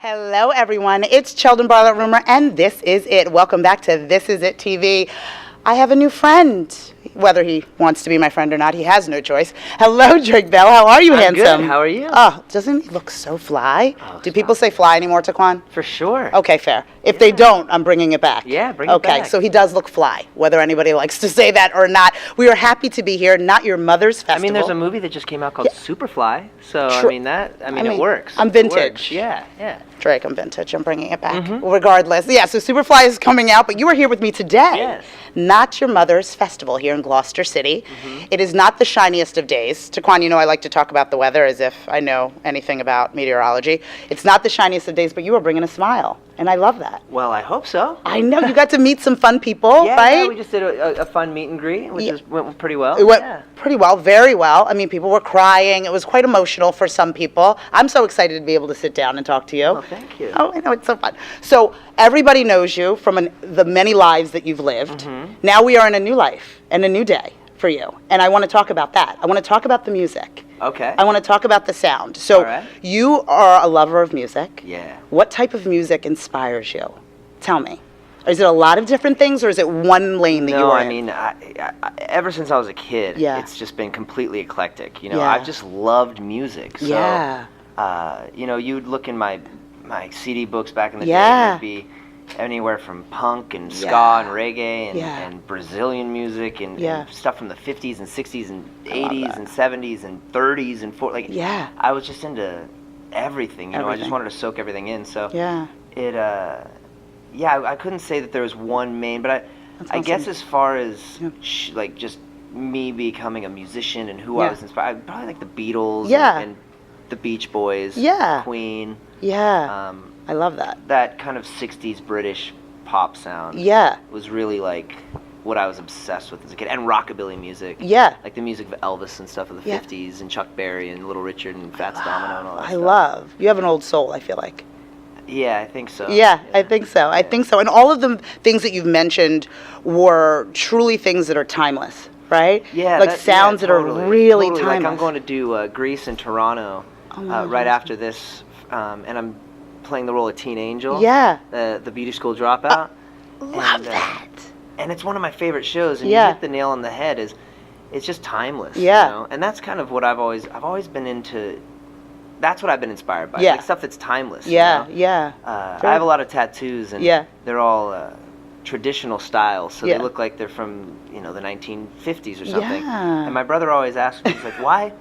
Hello, everyone. It's Cheldin, Barlatt, Rumer, and this is it. Welcome back to This Is It TV. I have a new friend. Whether he wants to be my friend or not, he has no choice. Hello, Drake Bell. How are you, I'm handsome? Good. How are you? Oh, doesn't he look so fly? Oh, Do people say fly anymore, Taquan? For sure. Okay, fair. If they don't, I'm bringing it back. Yeah, bring it back. Okay, so he does look fly, whether anybody likes to say that or not. We are happy to be here, not your mother's festival. I mean, there's a movie that just came out called Superfly, so it works. I'm It vintage. works. Yeah. Drake, I'm vintage. I'm bringing it back. Regardless. Yeah, so Superfly is coming out, but you are here with me today. Yes. Not your mother's festival here in Gloucester City. It is not the shiniest of days. Taquan, you know I like to talk about the weather as if I know anything about meteorology. It's not the shiniest of days, but you are bringing a smile, and I love that. Well, I hope so. I know. You got to meet some fun people, right? Yeah, we just did a fun meet and greet, which went pretty well. It went pretty well, very well. I mean, people were crying. It was quite emotional for some people. I'm so excited to be able to sit down and talk to you. Oh, thank you. Oh, I know, it's so fun. So everybody knows you from the many lives that you've lived. Now we are in a new life and a new day for you. And I want to talk about that. I want to talk about the music. Okay. I want to talk about the sound. So All right. you are a lover of music. Yeah. What type of music inspires you? Tell me. Is it a lot of different things, or is it one lane that you No, are I in? mean, ever since I was a kid, it's just been completely eclectic. You know, I've just loved music. So, you'd look in my CD books back in the day, and it'd be anywhere from punk and ska and reggae and Brazilian music and stuff from the 50s and 60s and 80s and 70s and 30s and 40s. I was just into everything. You know, I just wanted to soak everything in. So I couldn't say that there was one main, but I guess as far as just me becoming a musician and who I was inspired, I'd probably like the Beatles and the Beach Boys, Queen. I love that. That kind of 60s British pop sound was really like what I was obsessed with as a kid. And rockabilly music. Like the music of Elvis and stuff of the 50s and Chuck Berry and Little Richard and Fats Domino and all that stuff. You have an old soul, I feel like. Yeah, I think so. I think so. I think so. And all of the things that you've mentioned were truly things that are timeless, right? Yeah. Like sounds that are really timeless. Like I'm going to do Grease in Toronto right after this, and I'm playing the role of Teen Angel. The beauty school dropout. Love that. And it's one of my favorite shows, and you hit the nail on the head. It's just timeless. You know? And that's kind of what I've always been into. That's what I've been inspired by. Like stuff that's timeless. You know? I have a lot of tattoos, and they're all traditional styles, so they look like they're from the 1950s or something. And my brother always asks me, he's like, why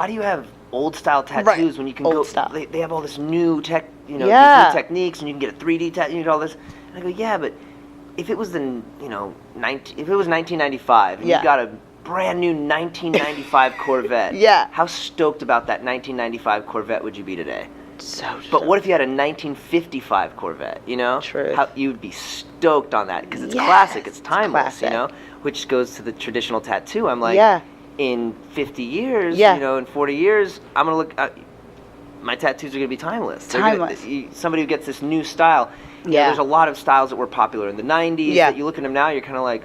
do you have old style tattoos when you can they have all this new tech, these new techniques, and you can get a 3D tattoo and all this. And I go, yeah, but if it was if it was 1995 and you got a brand new 1995 Corvette, how stoked about that 1995 Corvette would you be today? But what if you had a 1955 Corvette, How you'd be stoked on that, because it's classic, it's timeless, which goes to the traditional tattoo. I'm like, in 50 years, in 40 years, I'm going to look, my tattoos are going to be timeless. Somebody who gets this new style. There's a lot of styles that were popular in the 90s that you look at them now, you're kind of like,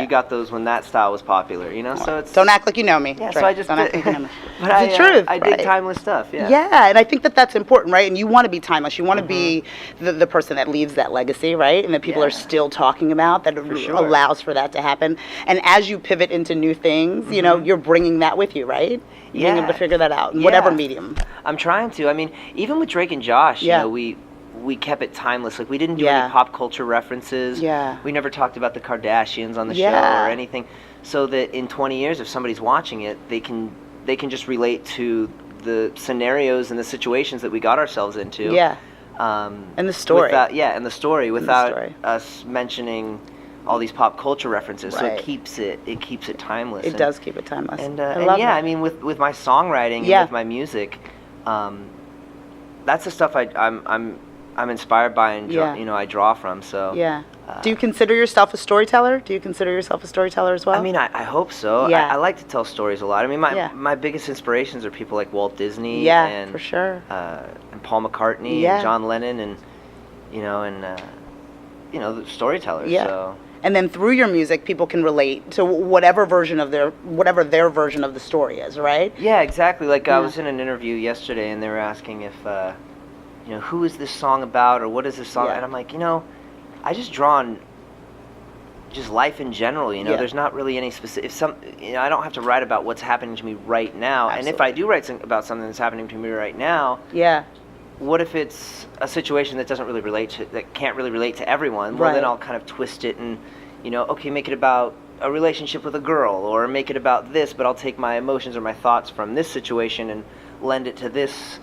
you got those when that style was popular, So it's... Don't act like you know me. Yeah, so I just... Don't act like you know me. But it's the truth, I dig timeless stuff, Yeah, and I think that that's important, right? And you want to be timeless. You want to be the person that leaves that legacy, right? And that people are still talking about, that allows for that to happen. And as you pivot into new things, you're bringing that with you, right? Being able to figure that out in whatever medium. I'm trying to. I mean, even with Drake and Josh, we kept it timeless. Like, we didn't do any pop culture references. We never talked about the Kardashians on the show or anything. So that in 20 years, if somebody's watching it, they can just relate to the scenarios and the situations that we got ourselves into. And the story. And the story without us mentioning all these pop culture references. So it keeps it timeless. It does keep it timeless. And that. I mean, with my songwriting and with my music, that's the stuff I'm inspired by, and I draw from. So do you consider yourself a storyteller? Do you consider yourself a storyteller as well? I mean, I hope so. I like to tell stories a lot. I mean, my biggest inspirations are people like Walt Disney, and for sure, and Paul McCartney, and John Lennon, and the storytellers. So. And then through your music, people can relate to whatever their version of the story is, right? Yeah, exactly. Like I was in an interview yesterday, and they were asking if who is this song about, or what is this song? And I'm like, I just draw on just life in general, there's not really any specific, I don't have to write about what's happening to me right now. Absolutely. And if I do write about something that's happening to me right now, what if it's a situation that doesn't really that can't really relate to everyone? Well, then I'll kind of twist it and, okay, make it about a relationship with a girl, or make it about this, but I'll take my emotions or my thoughts from this situation and lend it to this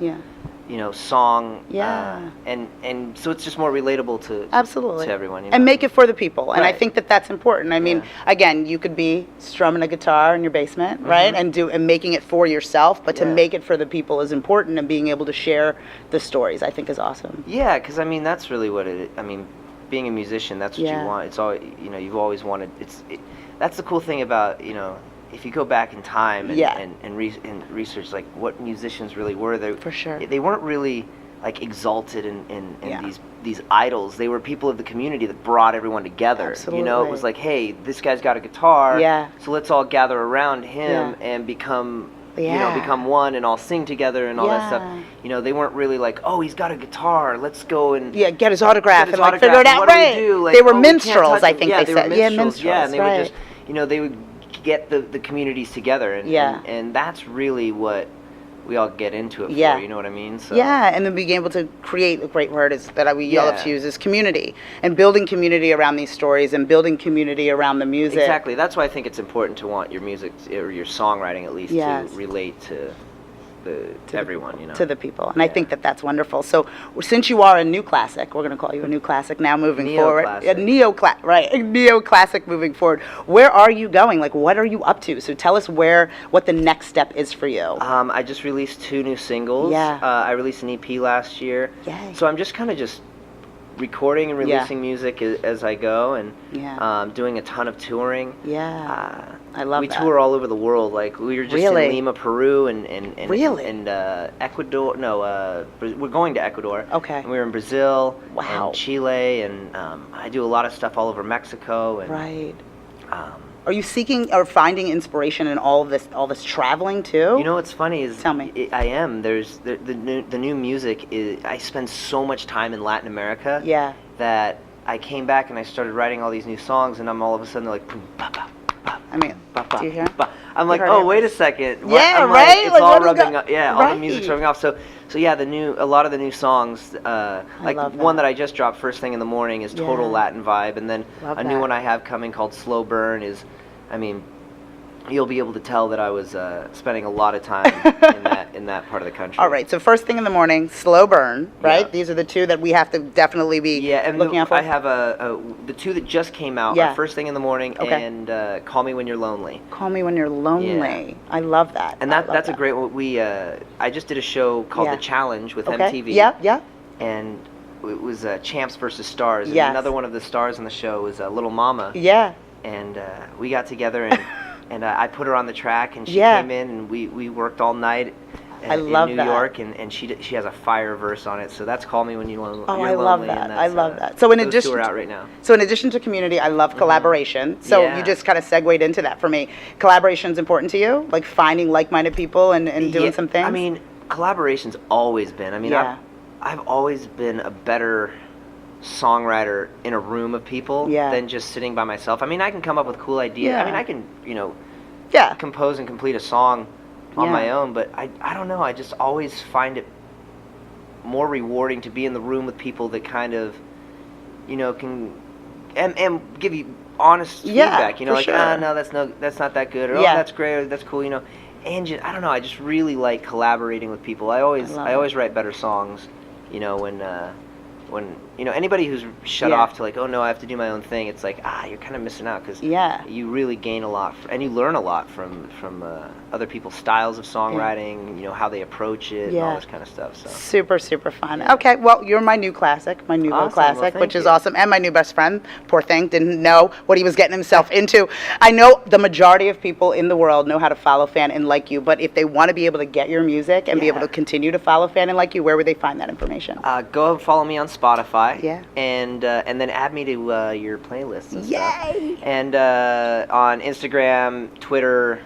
song, and so it's just more relatable to everyone, and make it for the people. And I think that's important. I mean, again, you could be strumming a guitar in your basement, right, and making it for yourself, but to make it for the people is important, and being able to share the stories, I think, is awesome. Yeah, because I mean, that's really what it. I mean, being a musician, that's what you want. It's all you've always wanted. That's the cool thing about if you go back in time and research like what musicians really were, they weren't really like exalted and these idols. They were people of the community that brought everyone together. Absolutely. It was like, hey, this guy's got a guitar, so let's all gather around him and become one, and all sing together and all that stuff. They weren't really like, oh, he's got a guitar, let's go and get his autograph and like figure it out. Right. Like, they were minstrels, I think they said. Minstrels. Yeah, and they would just they would get the communities together, and that's really what we all get into it for, you know what I mean? So. Yeah, and then being able to create, a great word is that we love to use, is community, and building community around these stories, and building community around the music. Exactly. That's why I think it's important to want your music, or your songwriting at least, to relate to everyone, to the people. And I think that's wonderful. So since you are a new classic, we're going to call you a new classic now moving forward. A neoclassic moving forward. Where are you going? Like, what are you up to? So tell us what the next step is for you. I just released 2 new singles. I released an EP last year. Yay. So I'm just kind of recording and releasing music as I go, and doing a ton of touring. I love that. We tour all over the world. Like, we were just in Lima, Peru, and Ecuador. No, we're going to Ecuador. Okay. And we were in Brazil, and Chile, and I do a lot of stuff all over Mexico. And, are you seeking or finding inspiration in all this traveling too? What's funny is, tell me. I am. There's the new music is. I spend so much time in Latin America. That I came back and I started writing all these new songs, and I'm all of a sudden like, boom, ba, ba, ba, I mean, do you hear? I'm like, oh, wait a second. Yeah, right. It's all rubbing off. Yeah, all the music's rubbing off. So yeah, a lot of the new songs, like one that I just dropped first thing in the morning is total Latin vibe, and then a new one I have coming called Slow Burn is, I mean, you'll be able to tell that I was spending a lot of time in that part of the country. All right, so first thing in the morning, Slow Burn, right? Yeah. These are the 2 that we have to definitely be looking out for. I have the 2 that just came out are First Thing in the Morning and Call Me When You're Lonely. Call Me When You're Lonely. Yeah. I love that. And that's a great one. I just did a show called The Challenge with MTV. Yeah. And it was Champs versus Stars. And another one of the stars on the show was Little Mama. Yeah. And we got together and... And I put her on the track, and she came in, and we worked all night in New York, and she has a fire verse on it. So that's Call Me When You're Lonely. Oh, I love that. I love that. So in addition, 2 are out right now. So in addition to community, I love collaboration. So you just kind of segued into that for me. Collaboration's important to you, like finding like-minded people and doing some things. I mean, collaboration's always been. I mean, I've always been a better songwriter in a room of people than just sitting by myself. I mean, I can come up with cool ideas. I mean, I can, compose and complete a song on my own, but I don't know. I just always find it more rewarding to be in the room with people that kind of, can and give you honest feedback. Like, no, that's not that good, or oh, that's great, or that's cool. And just, I don't know. I just really like collaborating with people. I always write better songs. When anybody who's shut off to like, oh no, I have to do my own thing, it's like, you're kind of missing out, because you really gain a lot and you learn a lot from other people's styles of songwriting, how they approach it, and all this kind of stuff. So super fun. Okay, well, you're my new classic, my new classic, which is awesome, and my new best friend. Poor thing didn't know what he was getting himself into. I know the majority of people in the world know how to follow, fan, and like you, but if they want to be able to get your music and be able to continue to follow, fan, and like you, where would they find that information? Go follow me on Spotify, and then add me to your playlists and stuff. And on Instagram, Twitter,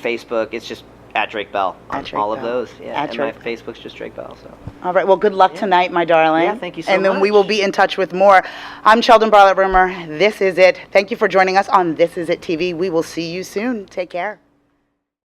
Facebook, it's just At Drake Bell on all of those. Yeah, and my Facebook's just Drake Bell. So. All right. Well, good luck tonight, my darling. Yeah, thank you so much. And then we will be in touch with more. I'm Cheldin Barlatt Rumer. This is it. Thank you for joining us on This Is It TV. We will see you soon. Take care.